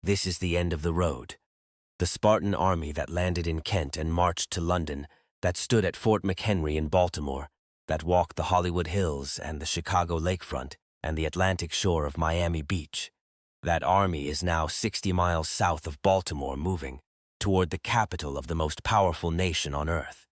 This is the end of the road. The Spartan army that landed in Kent and marched to London, that stood at Fort McHenry in Baltimore, that walked the Hollywood Hills and the Chicago lakefront and the Atlantic shore of Miami Beach. That army is now 60 miles south of Baltimore, moving toward the capital of the most powerful nation on earth.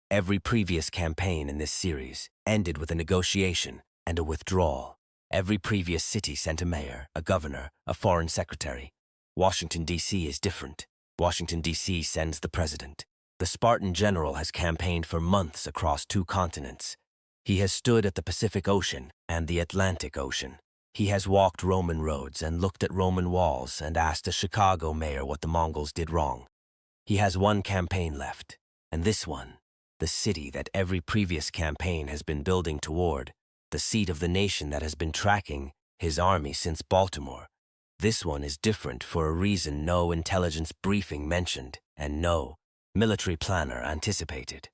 Every previous campaign in this series ended with a negotiation and a withdrawal. Every previous city sent a mayor, a governor, a foreign secretary. Washington, D.C. is different. Washington, D.C. sends the president. The Spartan general has campaigned for months across 2 continents. He has stood at the Pacific Ocean and the Atlantic Ocean. He has walked Roman roads and looked at Roman walls and asked a Chicago mayor what the Mongols did wrong. He has one campaign left, and this one, the city that every previous campaign has been building toward, the seat of the nation that has been tracking his army since Baltimore. This one is different for a reason no intelligence briefing mentioned and no military planner anticipated.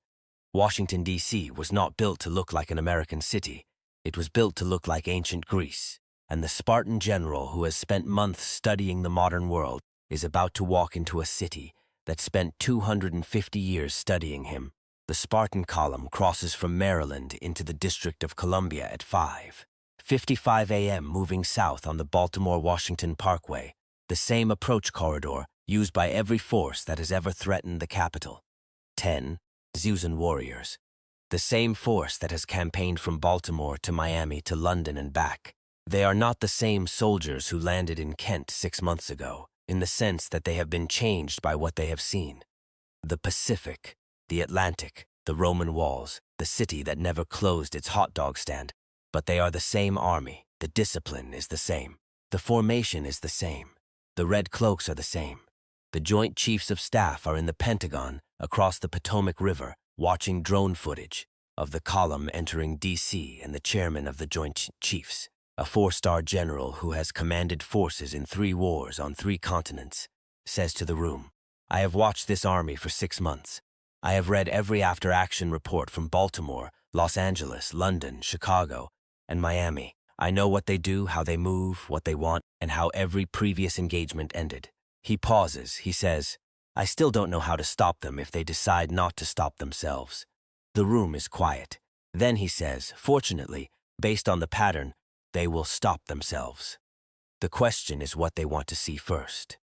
Washington, D.C. was not built to look like an American city. It was built to look like ancient Greece, and the Spartan general who has spent months studying the modern world is about to walk into a city that spent 250 years studying him. The Spartan column crosses from Maryland into the District of Columbia at 5:55 a.m. moving south on the Baltimore-Washington Parkway, the same approach corridor used by every force that has ever threatened the capital. 10 Zeusan warriors. The same force that has campaigned from Baltimore to Miami to London and back. They are not the same soldiers who landed in Kent 6 months ago, in the sense that they have been changed by what they have seen. The Pacific, the Atlantic, the Roman walls, the city that never closed its hot dog stand. But they are the same army. The discipline is the same. The formation is the same. The red cloaks are the same. The Joint Chiefs of Staff are in the Pentagon across the Potomac River watching drone footage of the column entering D.C. and the chairman of the Joint Chiefs, a 4-star general who has commanded forces in 3 wars on 3 continents, says to the room, "I have watched this army for 6 months. I have read every after-action report from Baltimore, Los Angeles, London, Chicago, and Miami. I know what they do, how they move, what they want, and how every previous engagement ended." He pauses. He says, "I still don't know how to stop them if they decide not to stop themselves." The room is quiet. Then he says, "Fortunately, based on the pattern, they will stop themselves." The question is what they want to see first.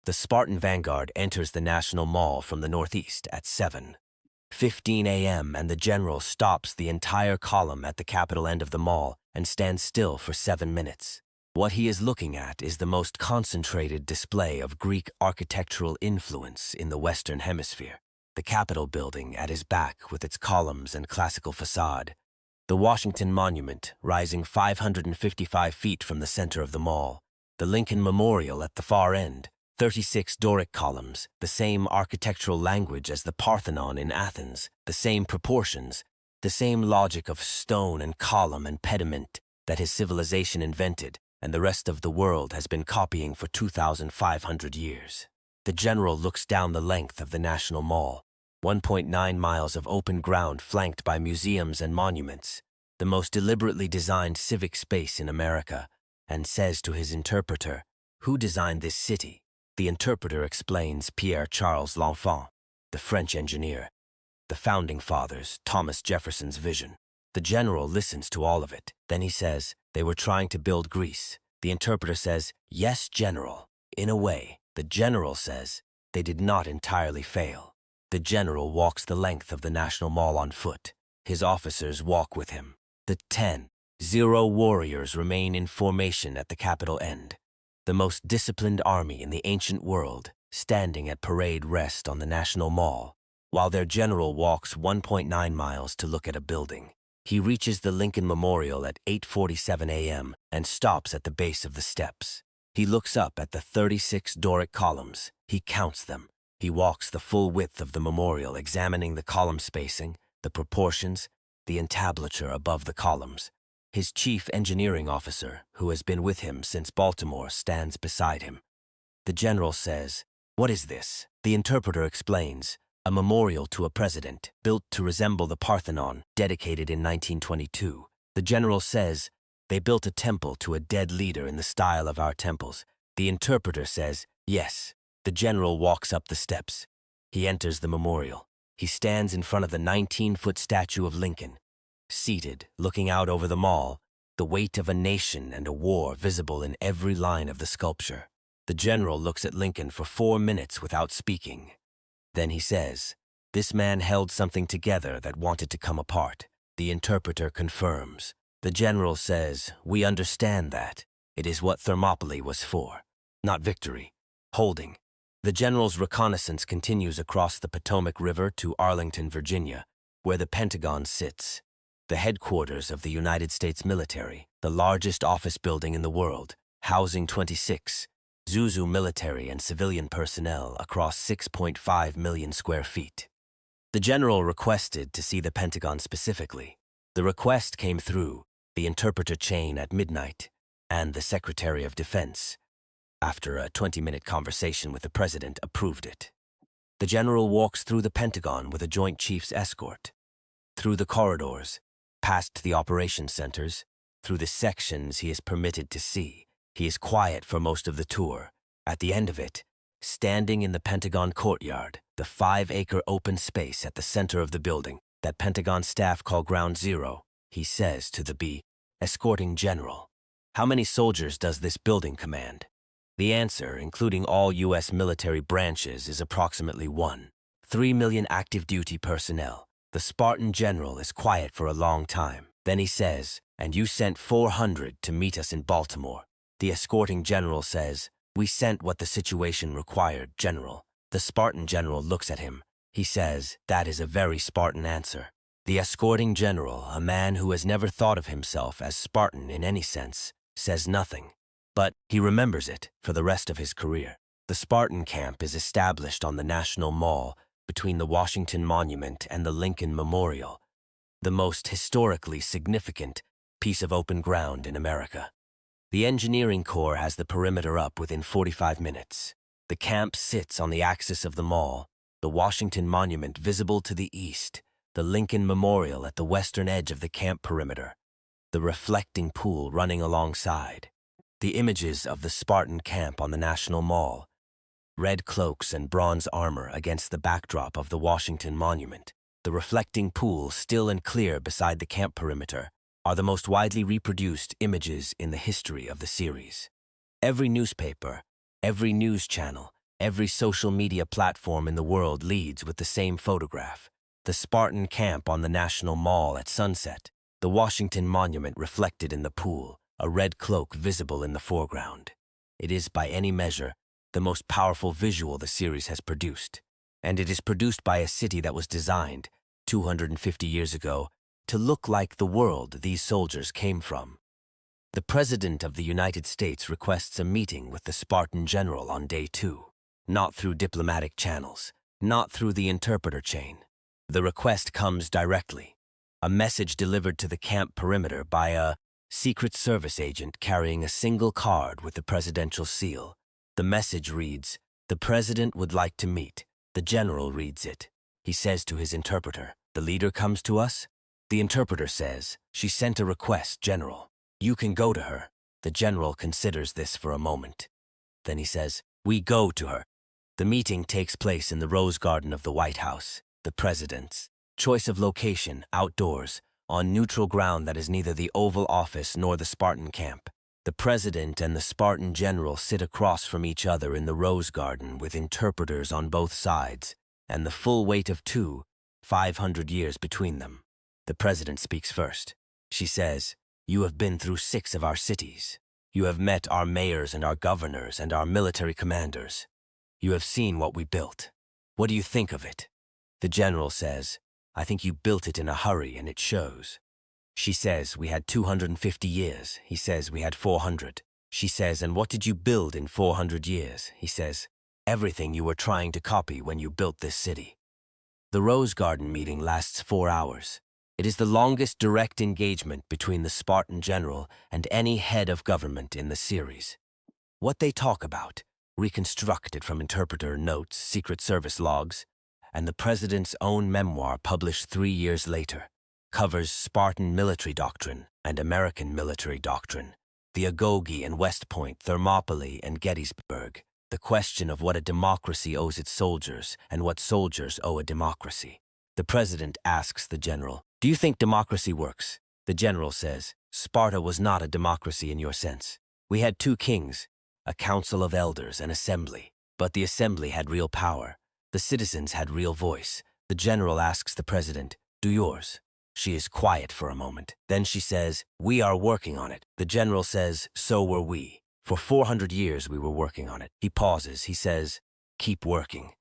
The Spartan vanguard enters the National Mall from the northeast at 7:15 a.m. and the general stops the entire column at the capital end of the mall and stands still for 7 minutes. What he is looking at is the most concentrated display of Greek architectural influence in the Western Hemisphere. The Capitol building at his back with its columns and classical facade. The Washington Monument rising 555 feet from the center of the mall. The Lincoln Memorial at the far end. 36 Doric columns, the same architectural language as the Parthenon in Athens, the same proportions, the same logic of stone and column and pediment that his civilization invented and the rest of the world has been copying for 2,500 years. The general looks down the length of the National Mall, 1.9 miles of open ground flanked by museums and monuments, the most deliberately designed civic space in America, and says to his interpreter, "Who designed this city?" The interpreter explains Pierre Charles L'Enfant, the French engineer, the founding fathers, Thomas Jefferson's vision. The general listens to all of it. Then he says, "They were trying to build Greece." The interpreter says, "Yes, general. In a way." The general says, "They did not entirely fail." The general walks the length of the National Mall on foot. His officers walk with him. The 10-0 warriors remain in formation at the Capitol end. The most disciplined army in the ancient world, standing at parade rest on the National Mall, while their general walks 1.9 miles to look at a building. He reaches the Lincoln Memorial at 8:47 a.m. and stops at the base of the steps. He looks up at the 36 Doric columns. He counts them. He walks the full width of the memorial, examining the column spacing, the proportions, the entablature above the columns. His chief engineering officer, who has been with him since Baltimore, stands beside him. The general says, "What is this?" The interpreter explains, "A memorial to a president, built to resemble the Parthenon, dedicated in 1922. The general says, "They built a temple to a dead leader in the style of our temples." The interpreter says, Yes. The general walks up the steps. He enters the memorial. He stands in front of the 19-foot statue of Lincoln. Seated, looking out over the mall, the weight of a nation and a war visible in every line of the sculpture. The general looks at Lincoln for 4 minutes without speaking. Then he says, "This man held something together that wanted to come apart." The interpreter confirms. The general says, "We understand that. It is what Thermopylae was for. Not victory. Holding." The general's reconnaissance continues across the Potomac River to Arlington, Virginia, where the Pentagon sits, the headquarters of the United States military, the largest office building in the world, housing 26 Zuzu military and civilian personnel across 6.5 million square feet. The general requested to see the Pentagon specifically. The request came through the interpreter chain at midnight and the Secretary of Defense, after a 20-minute conversation with the president, approved it. The general walks through the Pentagon with a Joint Chiefs escort, through the corridors, past the operation centers, through the sections he is permitted to see. He is quiet for most of the tour. At the end of it, standing in the Pentagon courtyard, the 5-acre open space at the center of the building that Pentagon staff call Ground Zero, he says to the escorting general, "How many soldiers does this building command?" The answer, including all U.S. military branches, is approximately 3 million active duty personnel. The Spartan general is quiet for a long time. Then he says, "And you sent 400 to meet us in Baltimore." The escorting general says, "We sent what the situation required, General." The Spartan general looks at him. He says, "That is a very Spartan answer." The escorting general, a man who has never thought of himself as Spartan in any sense, says nothing. But he remembers it for the rest of his career. The Spartan camp is established on the National Mall between the Washington Monument and the Lincoln Memorial, the most historically significant piece of open ground in America. The engineering corps has the perimeter up within 45 minutes. The camp sits on the axis of the mall, the Washington Monument visible to the east, the Lincoln Memorial at the western edge of the camp perimeter, the reflecting pool running alongside. The images of the Spartan camp on the National Mall, red cloaks and bronze armor against the backdrop of the Washington Monument, the reflecting pool still and clear beside the camp perimeter, are the most widely reproduced images in the history of the series. Every newspaper, every news channel, every social media platform in the world leads with the same photograph: the Spartan camp on the National Mall at sunset, the Washington Monument reflected in the pool, a red cloak visible in the foreground. It is, by any measure, the most powerful visual the series has produced, and it is produced by a city that was designed 250 years ago to look like the world these soldiers came from. The President of the United States requests a meeting with the Spartan general on day 2, not through diplomatic channels, not through the interpreter chain. The request comes directly, a message delivered to the camp perimeter by a Secret Service agent carrying a single card with the presidential seal. The message reads, "The president would like to meet." The general reads it. He says to his interpreter, "The leader comes to us?" The interpreter says, "She sent a request, General. You can go to her." The general considers this for a moment. Then he says, "We go to her." The meeting takes place in the Rose Garden of the White House, the president's choice of location, outdoors, on neutral ground that is neither the Oval Office nor the Spartan camp. The president and the Spartan general sit across from each other in the Rose Garden with interpreters on both sides, and the full weight of 500 years between them. The president speaks first. She says, "You have been through 6 of our cities. You have met our mayors and our governors and our military commanders. You have seen what we built. What do you think of it?" The general says, "I think you built it in a hurry and it shows." She says, "We had 250 years. He says, "We had 400. She says, "And what did you build in 400 years? He says, "Everything you were trying to copy when you built this city." The Rose Garden meeting lasts 4 hours. It is the longest direct engagement between the Spartan general and any head of government in the series. What they talk about, reconstructed from interpreter notes, Secret Service logs, and the president's own memoir published 3 years later, covers Spartan military doctrine and American military doctrine, the Agoge and West Point, Thermopylae and Gettysburg, The question of what a democracy owes its soldiers and what soldiers owe a democracy. The president asks the general, "Do you think democracy works?" The general says, "Sparta was not a democracy in your sense. We had two kings, a council of elders, an assembly. But the assembly had real power. The citizens had real voice." The general asks the president, "Do yours?" She is quiet for a moment. Then she says, "We are working on it." The general says, "So were we. For 400 years we were working on it." He pauses. He says, "Keep working."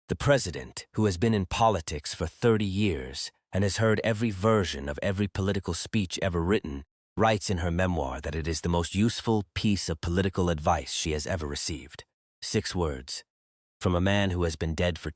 The president, who has been in politics for 30 years and has heard every version of every political speech ever written, writes in her memoir that it is the most useful piece of political advice she has ever received. 6 words. From a man who has been dead for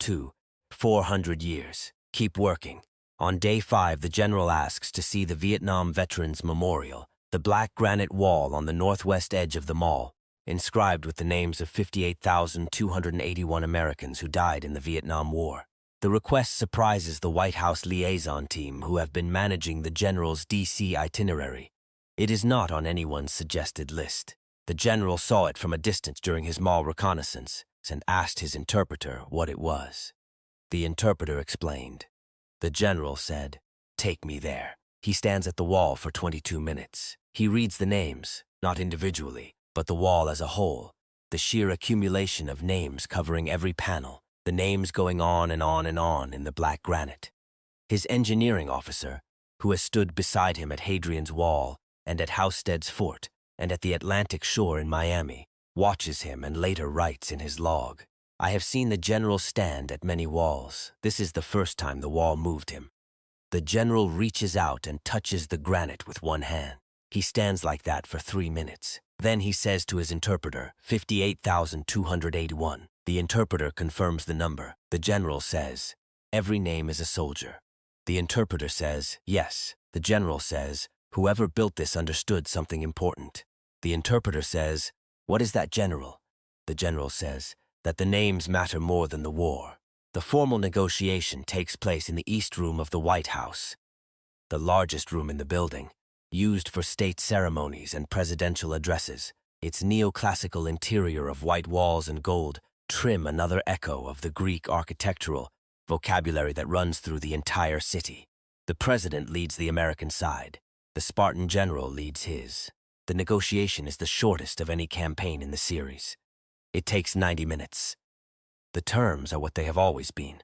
400 years. Keep working. On day 5, the general asks to see the Vietnam Veterans Memorial, the black granite wall on the northwest edge of the mall, inscribed with the names of 58,281 Americans who died in the Vietnam War. The request surprises the White House liaison team who have been managing the general's D.C. itinerary. It is not on anyone's suggested list. The general saw it from a distance during his mall reconnaissance and asked his interpreter what it was. The interpreter explained. The general said, "Take me there." He stands at the wall for 22 minutes. He reads the names, not individually, but the wall as a whole, the sheer accumulation of names covering every panel, the names going on and on and on in the black granite. His engineering officer, who has stood beside him at Hadrian's Wall and at Housestead's Fort and at the Atlantic shore in Miami, watches him and later writes in his log, "I have seen the general stand at many walls. This is the first time the wall moved him." The general reaches out and touches the granite with one hand. He stands like that for 3 minutes. Then he says to his interpreter, 58,281. The interpreter confirms the number. The general says, "Every name is a soldier." The interpreter says, "Yes." The general says, "Whoever built this understood something important." The interpreter says, "What is that, general?" The general says, "That the names matter more than the war." The formal negotiation takes place in the East Room of the White House, the largest room in the building, used for state ceremonies and presidential addresses. Its neoclassical interior of white walls and gold trim another echo of the Greek architectural vocabulary that runs through the entire city. The president leads the American side. The Spartan general leads his. The negotiation is the shortest of any campaign in the series. It takes 90 minutes. The terms are what they have always been.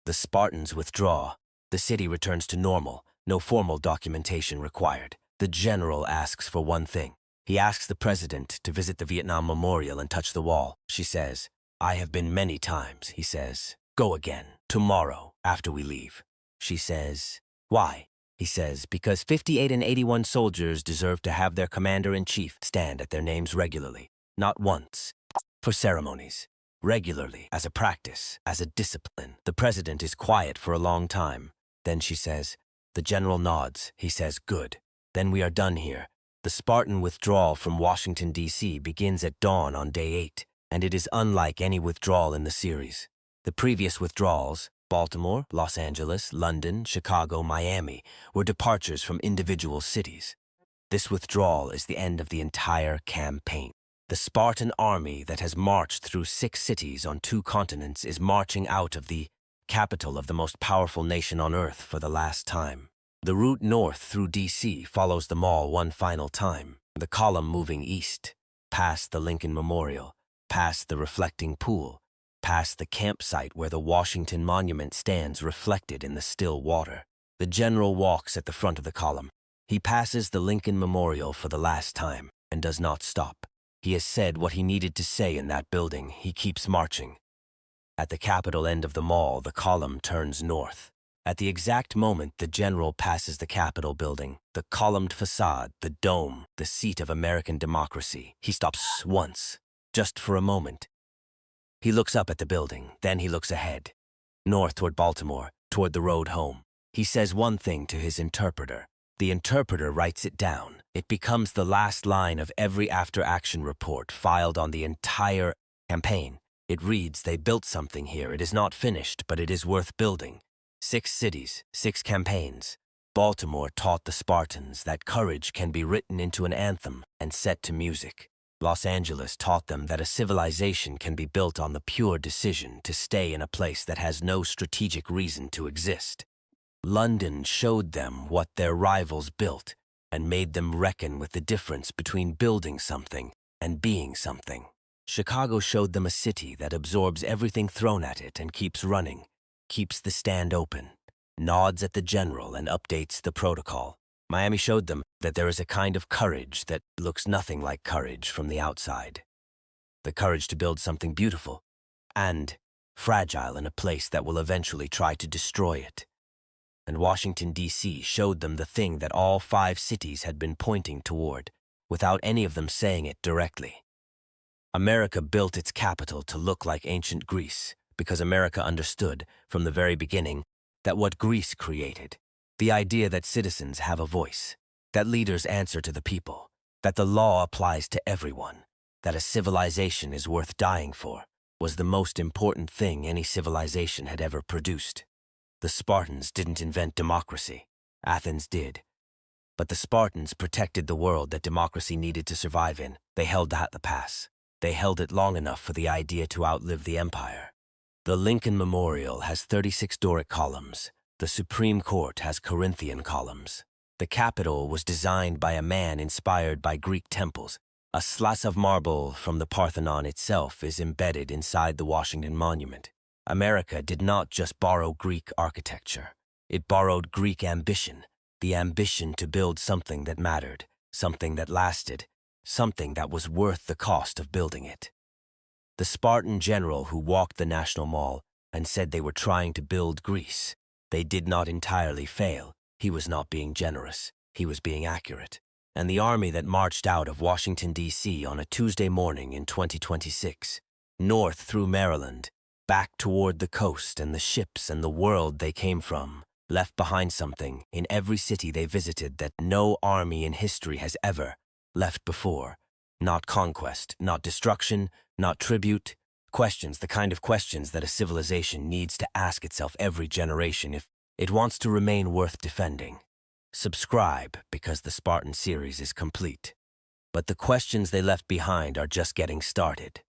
The Spartans withdraw. The city returns to normal. No formal documentation required. The general asks for one thing. He asks the president to visit the Vietnam Memorial and touch the wall. She says, "I have been many times," he says. "Go again, tomorrow, after we leave." She says, "Why?" He says, "Because 58 and 81 soldiers deserve to have their commander-in-chief stand at their names regularly, not once, for ceremonies. Regularly, as a practice, as a discipline." The president is quiet for a long time. Then she says, the general nods. He says, "Good. Then we are done here." The Spartan withdrawal from Washington, D.C. begins at dawn on day 8, and it is unlike any withdrawal in the series. The previous withdrawals, Baltimore, Los Angeles, London, Chicago, Miami, were departures from individual cities. This withdrawal is the end of the entire campaign. The Spartan army that has marched through 6 cities on 2 continents is marching out of the capital of the most powerful nation on earth for the last time. The route north through D.C. follows the mall one final time, the column moving east, past the Lincoln Memorial, past the reflecting pool, past the campsite where the Washington Monument stands reflected in the still water. The general walks at the front of the column. He passes the Lincoln Memorial for the last time and does not stop. He has said what he needed to say in that building. He keeps marching. At the Capitol end of the mall, the column turns north. At the exact moment the general passes the Capitol building, the columned facade, the dome, the seat of American democracy, he stops once, just for a moment. He looks up at the building, then he looks ahead, north toward Baltimore, toward the road home. He says one thing to his interpreter. The interpreter writes it down. It becomes the last line of every after-action report filed on the entire campaign. It reads, "They built something here. It is not finished, but it is worth building. 6 cities, 6 campaigns. Baltimore taught the Spartans that courage can be written into an anthem and set to music." Los Angeles taught them that a civilization can be built on the pure decision to stay in a place that has no strategic reason to exist. London showed them what their rivals built and made them reckon with the difference between building something and being something. Chicago showed them a city that absorbs everything thrown at it and keeps running, keeps the stand open, nods at the general and updates the protocol. Miami showed them that there is a kind of courage that looks nothing like courage from the outside. The courage to build something beautiful and fragile in a place that will eventually try to destroy it. And Washington, D.C. showed them the thing that all 5 cities had been pointing toward, without any of them saying it directly. America built its capital to look like ancient Greece, because America understood, from the very beginning, that what Greece created, the idea that citizens have a voice, that leaders answer to the people, that the law applies to everyone, that a civilization is worth dying for, was the most important thing any civilization had ever produced. The Spartans didn't invent democracy. Athens did. But the Spartans protected the world that democracy needed to survive in. They held that the pass. They held it long enough for the idea to outlive the empire. The Lincoln Memorial has 36 Doric columns. The Supreme Court has Corinthian columns. The Capitol was designed by a man inspired by Greek temples. A slab of marble from the Parthenon itself is embedded inside the Washington Monument. America did not just borrow Greek architecture. It borrowed Greek ambition, the ambition to build something that mattered, something that lasted, something that was worth the cost of building it. The Spartan general who walked the National Mall and said they were trying to build Greece, they did not entirely fail. He was not being generous. He was being accurate. And the army that marched out of Washington, D.C. on a Tuesday morning in 2026, north through Maryland, back toward the coast and the ships and the world they came from, left behind something in every city they visited that no army in history has ever left before. Not conquest, not destruction, not tribute. Questions, the kind of questions that a civilization needs to ask itself every generation if it wants to remain worth defending. Subscribe because the Spartan series is complete. But the questions they left behind are just getting started.